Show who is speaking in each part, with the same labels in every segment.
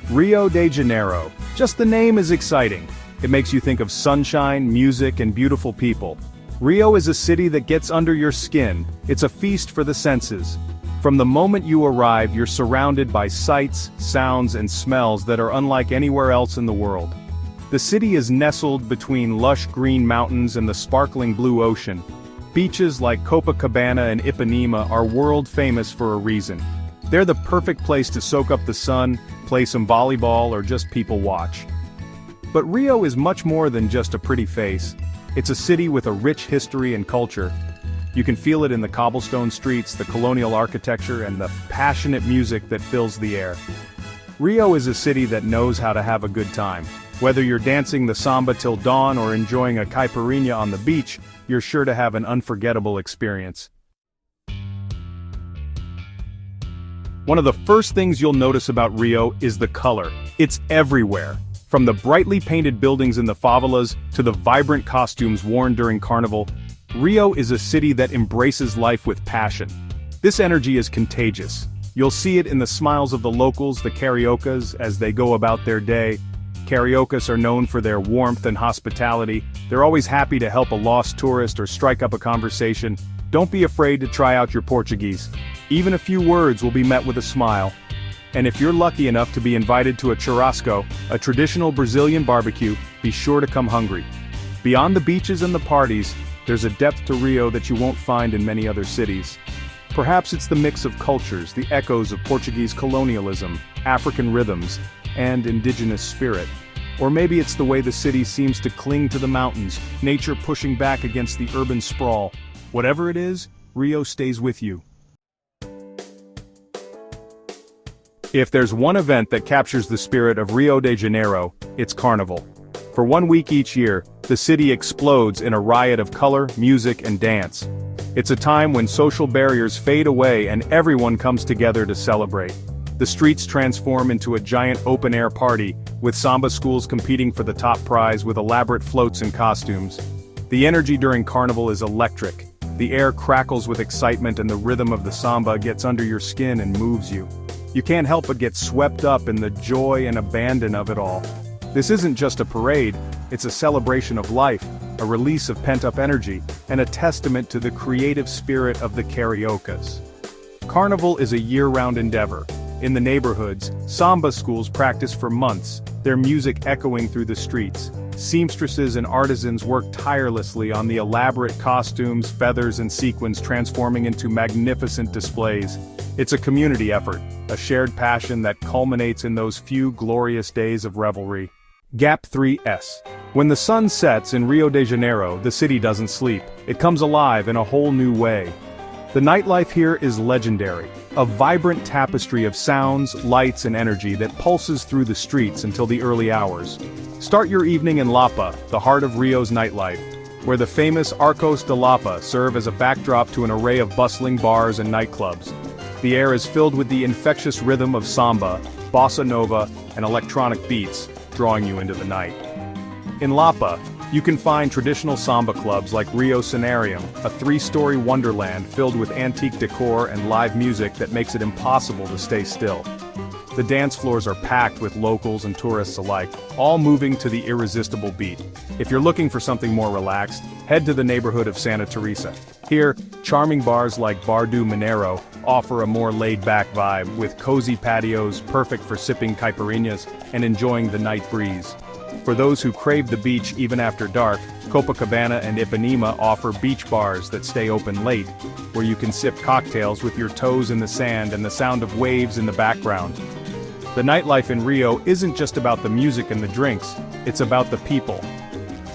Speaker 1: Rio de Janeiro. Just the name is exciting. It makes you think of sunshine, music, and beautiful people. Rio is a city that gets under your skin. It's a feast for the senses. From the moment you arrive, you're surrounded by sights, sounds, and smells that are unlike anywhere else in the world. The city is nestled between lush green mountains and the sparkling blue ocean. Beaches like Copacabana and Ipanema are world famous for a reason. They're the perfect place to soak up the sun, play some volleyball, or just people watch. But Rio is much more than just a pretty face. It's a city with a rich history and culture. You can feel it in the cobblestone streets, the colonial architecture, and the passionate music that fills the air. Rio is a city that knows how to have a good time. Whether you're dancing the samba till dawn or enjoying a caipirinha on the beach, you're sure to have an unforgettable experience. One of the first things you'll notice about Rio is the color. It's everywhere. From the brightly painted buildings in the favelas to the vibrant costumes worn during Carnival, Rio is a city that embraces life with passion. This energy is contagious. You'll see it in the smiles of the locals, the Cariocas, as they go about their day. Cariocas are known for their warmth and hospitality. They're always happy to help a lost tourist or strike up a conversation. Don't be afraid to try out your Portuguese. Even a few words will be met with a smile. And if you're lucky enough to be invited to a churrasco, a traditional Brazilian barbecue, be sure to come hungry. Beyond the beaches and the parties, there's a depth to Rio that you won't find in many other cities. Perhaps it's the mix of cultures, the echoes of Portuguese colonialism, African rhythms, and indigenous spirit. Or maybe it's the way the city seems to cling to the mountains, nature pushing back against the urban sprawl. Whatever it is, Rio stays with you. If there's one event that captures the spirit of Rio de Janeiro, it's Carnival. For 1 week each year, the city explodes in a riot of color, music, and dance. It's a time when social barriers fade away and everyone comes together to celebrate. The streets transform into a giant open-air party, with samba schools competing for the top prize with elaborate floats and costumes. The energy during Carnival is electric. The air crackles with excitement and the rhythm of the samba gets under your skin and moves you. You can't help but get swept up in the joy and abandon of it all. This isn't just a parade, it's a celebration of life, a release of pent-up energy, and a testament to the creative spirit of the Cariocas. Carnival is a year-round endeavor. In the neighborhoods, samba schools practice for months, their music echoing through the streets. Seamstresses and artisans work tirelessly on the elaborate costumes, feathers, and sequins transforming into magnificent displays. It's a community effort, a shared passion that culminates in those few glorious days of revelry. Gap 3S. When the sun sets in Rio de Janeiro, the city doesn't sleep. It comes alive in a whole new way. The nightlife here is legendary, a vibrant tapestry of sounds, lights, and energy that pulses through the streets until the early hours. Start your evening in Lapa, the heart of Rio's nightlife, where the famous Arcos de Lapa serve as a backdrop to an array of bustling bars and nightclubs. The air is filled with the infectious rhythm of samba, bossa nova, and electronic beats, drawing you into the night. In Lapa, you can find traditional samba clubs like Rio Cenarium, a 3-story wonderland filled with antique decor and live music that makes it impossible to stay still. The dance floors are packed with locals and tourists alike, all moving to the irresistible beat. If you're looking for something more relaxed, head to the neighborhood of Santa Teresa. Here, charming bars like Bar do Mineiro offer a more laid-back vibe, with cozy patios perfect for sipping caipirinhas and enjoying the night breeze. For those who crave the beach even after dark, Copacabana and Ipanema offer beach bars that stay open late, where you can sip cocktails with your toes in the sand and the sound of waves in the background. The nightlife in Rio isn't just about the music and the drinks, it's about the people.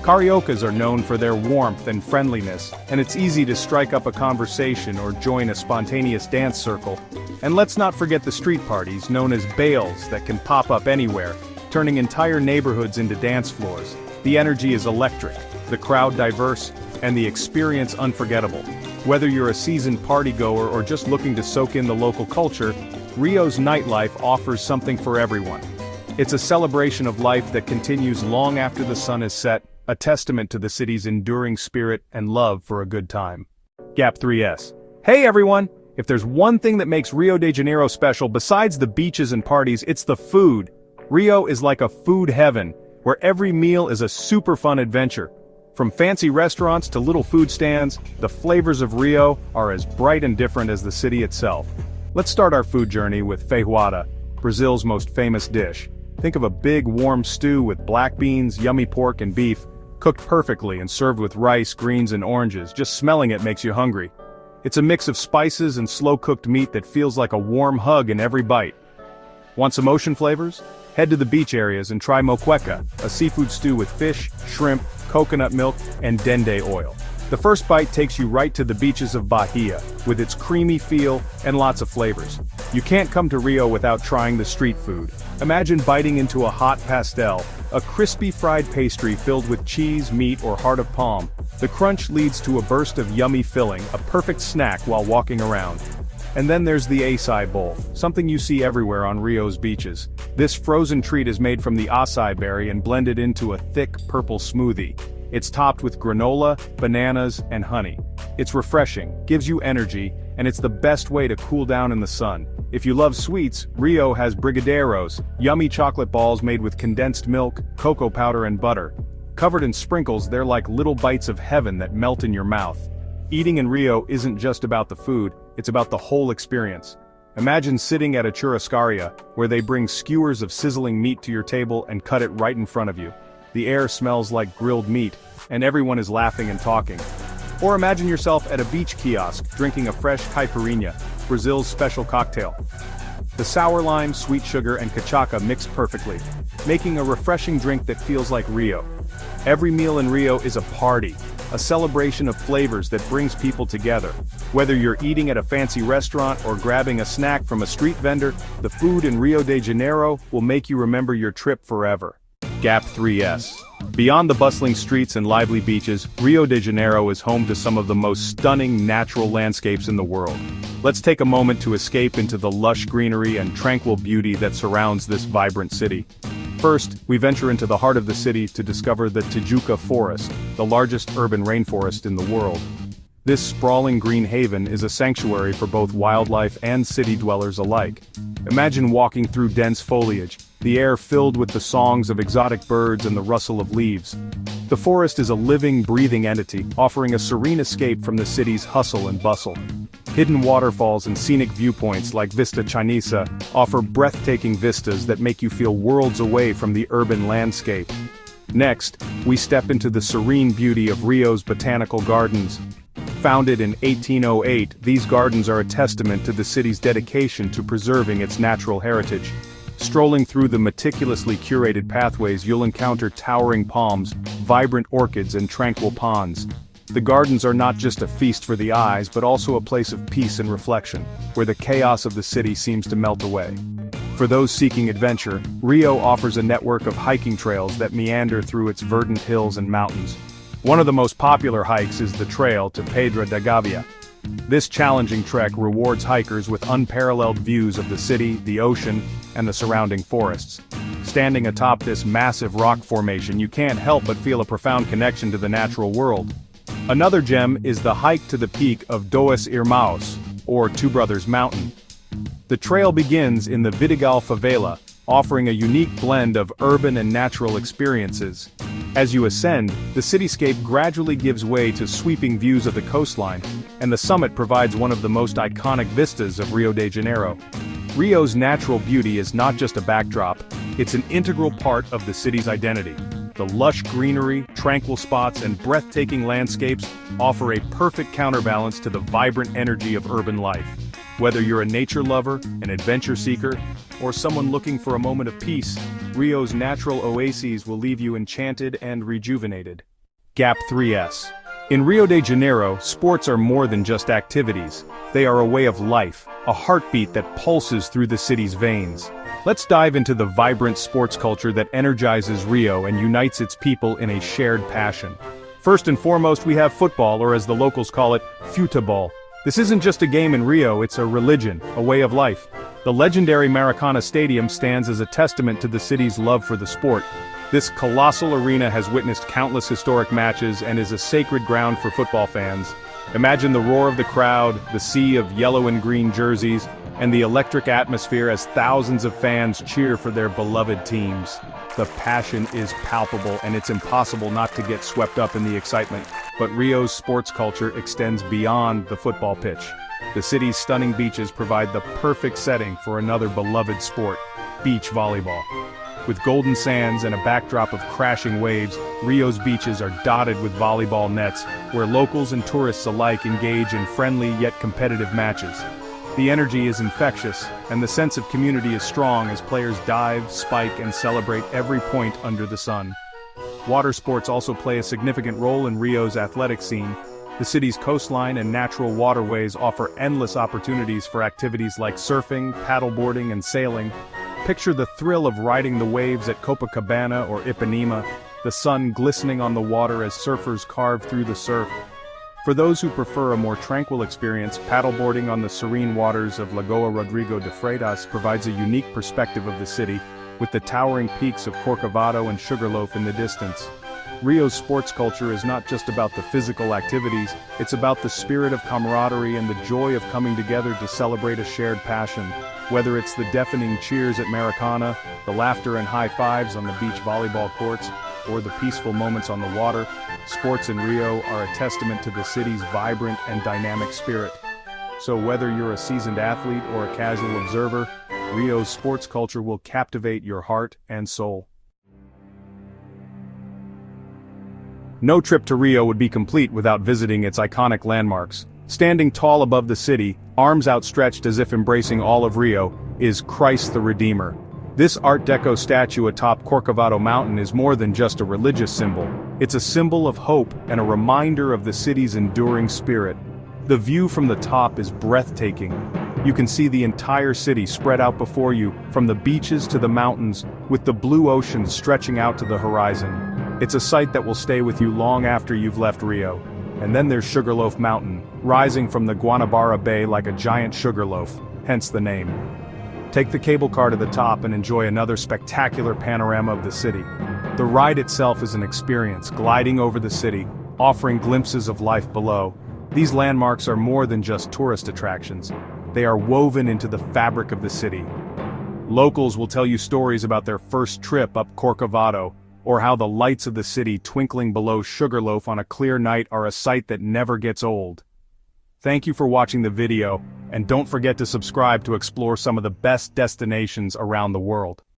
Speaker 1: Cariocas are known for their warmth and friendliness, and it's easy to strike up a conversation or join a spontaneous dance circle. And let's not forget the street parties, known as bales, that can pop up anywhere, turning entire neighborhoods into dance floors. The energy is electric, the crowd diverse, and the experience unforgettable. Whether you're a seasoned partygoer or just looking to soak in the local culture, Rio's nightlife offers something for everyone. It's a celebration of life that continues long after the sun is set, a testament to the city's enduring spirit and love for a good time. Gap 3S. Hey everyone! If there's one thing that makes Rio de Janeiro special besides the beaches and parties, it's the food. Rio is like a food heaven, where every meal is a super fun adventure. From fancy restaurants to little food stands, the flavors of Rio are as bright and different as the city itself. Let's start our food journey with feijoada, Brazil's most famous dish. Think of a big warm stew with black beans, yummy pork and beef, cooked perfectly and served with rice, greens and oranges. Just smelling it makes you hungry. It's a mix of spices and slow-cooked meat that feels like a warm hug in every bite. Want some ocean flavors? Head to the beach areas and try moqueca, a seafood stew with fish, shrimp, coconut milk, and dende oil. The first bite takes you right to the beaches of Bahia, with its creamy feel and lots of flavors. You can't come to Rio without trying the street food. Imagine biting into a hot pastel, a crispy fried pastry filled with cheese, meat, or heart of palm. The crunch leads to a burst of yummy filling, a perfect snack while walking around. And then there's the acai bowl, something you see everywhere on Rio's beaches. This frozen treat is made from the acai berry and blended into a thick purple smoothie. It's topped with granola, bananas, and honey. It's refreshing, gives you energy, and it's the best way to cool down in the sun. If you love sweets, Rio has brigadeiros, yummy chocolate balls made with condensed milk, cocoa powder and butter. Covered in sprinkles, they're like little bites of heaven that melt in your mouth. Eating in Rio isn't just about the food, it's about the whole experience. Imagine sitting at a churrascaria, where they bring skewers of sizzling meat to your table and cut it right in front of you. The air smells like grilled meat, and everyone is laughing and talking. Or imagine yourself at a beach kiosk, drinking a fresh caipirinha, Brazil's special cocktail. The sour lime, sweet sugar, and cachaca mix perfectly, making a refreshing drink that feels like Rio. Every meal in Rio is a party, a celebration of flavors that brings people together. Whether you're eating at a fancy restaurant or grabbing a snack from a street vendor, the food in Rio de Janeiro will make you remember your trip forever. Gap 3S. Beyond the bustling streets and lively beaches, Rio de Janeiro is home to some of the most stunning natural landscapes in the world. Let's take a moment to escape into the lush greenery and tranquil beauty that surrounds this vibrant city. First, we venture into the heart of the city to discover the Tijuca Forest, the largest urban rainforest in the world. This sprawling green haven is a sanctuary for both wildlife and city dwellers alike. Imagine walking through dense foliage, the air filled with the songs of exotic birds and the rustle of leaves. The forest is a living, breathing entity, offering a serene escape from the city's hustle and bustle. Hidden waterfalls and scenic viewpoints like Vista Chinesa offer breathtaking vistas that make you feel worlds away from the urban landscape. Next, we step into the serene beauty of Rio's botanical gardens. Founded in 1808, these gardens are a testament to the city's dedication to preserving its natural heritage. Strolling through the meticulously curated pathways, you'll encounter towering palms, vibrant orchids, and tranquil ponds. The gardens are not just a feast for the eyes, but also a place of peace and reflection, where the chaos of the city seems to melt away. For those seeking adventure, Rio offers a network of hiking trails that meander through its verdant hills and mountains. One of the most popular hikes is the trail to Pedra da Gávea. This challenging trek rewards hikers with unparalleled views of the city, the ocean, and the surrounding forests. Standing atop this massive rock formation, you can't help but feel a profound connection to the natural world. Another gem is the hike to the peak of Dois Irmãos, or Two Brothers Mountain. The trail begins in the Vidigal favela, offering a unique blend of urban and natural experiences. As you ascend, the cityscape gradually gives way to sweeping views of the coastline, and the summit provides one of the most iconic vistas of Rio de Janeiro. Rio's natural beauty is not just a backdrop, it's an integral part of the city's identity. The lush greenery, tranquil spots, and breathtaking landscapes offer a perfect counterbalance to the vibrant energy of urban life. Whether you're a nature lover, an adventure seeker, or someone looking for a moment of peace, Rio's natural oases will leave you enchanted and rejuvenated. Gap 3S. In Rio de Janeiro, sports are more than just activities. They are a way of life, a heartbeat that pulses through the city's veins. Let's dive into the vibrant sports culture that energizes Rio and unites its people in a shared passion. First and foremost, we have football, or as the locals call it, futebol. This isn't just a game in Rio, it's a religion, a way of life. The legendary Maracana Stadium stands as a testament to the city's love for the sport. This colossal arena has witnessed countless historic matches and is a sacred ground for football fans. Imagine the roar of the crowd, the sea of yellow and green jerseys, and the electric atmosphere as thousands of fans cheer for their beloved teams. The passion is palpable and it's impossible not to get swept up in the excitement. But Rio's sports culture extends beyond the football pitch. The city's stunning beaches provide the perfect setting for another beloved sport, beach volleyball. With golden sands and a backdrop of crashing waves, Rio's beaches are dotted with volleyball nets, where locals and tourists alike engage in friendly yet competitive matches. The energy is infectious, and the sense of community is strong as players dive, spike, and celebrate every point under the sun. Water sports also play a significant role in Rio's athletic scene. The city's coastline and natural waterways offer endless opportunities for activities like surfing, paddleboarding, and sailing. Picture the thrill of riding the waves at Copacabana or Ipanema, the sun glistening on the water as surfers carve through the surf. For those who prefer a more tranquil experience, paddleboarding on the serene waters of Lagoa Rodrigo de Freitas provides a unique perspective of the city, with the towering peaks of Corcovado and Sugarloaf in the distance. Rio's sports culture is not just about the physical activities, it's about the spirit of camaraderie and the joy of coming together to celebrate a shared passion. Whether it's the deafening cheers at Maracana, the laughter and high fives on the beach volleyball courts, or the peaceful moments on the water, sports in Rio are a testament to the city's vibrant and dynamic spirit. So whether you're a seasoned athlete or a casual observer, Rio's sports culture will captivate your heart and soul. No trip to Rio would be complete without visiting its iconic landmarks. Standing tall above the city, arms outstretched as if embracing all of Rio, is Christ the Redeemer. This Art Deco statue atop Corcovado Mountain is more than just a religious symbol. It's a symbol of hope and a reminder of the city's enduring spirit. The view from the top is breathtaking. You can see the entire city spread out before you, from the beaches to the mountains, with the blue ocean stretching out to the horizon. It's a sight that will stay with you long after you've left Rio. And then there's Sugarloaf Mountain, rising from the Guanabara Bay like a giant sugarloaf, hence the name. Take the cable car to the top and enjoy another spectacular panorama of the city. The ride itself is an experience, gliding over the city, offering glimpses of life below. These landmarks are more than just tourist attractions. They are woven into the fabric of the city. Locals will tell you stories about their first trip up Corcovado, or how the lights of the city twinkling below Sugarloaf on a clear night are a sight that never gets old. Thank you for watching the video, and don't forget to subscribe to explore some of the best destinations around the world.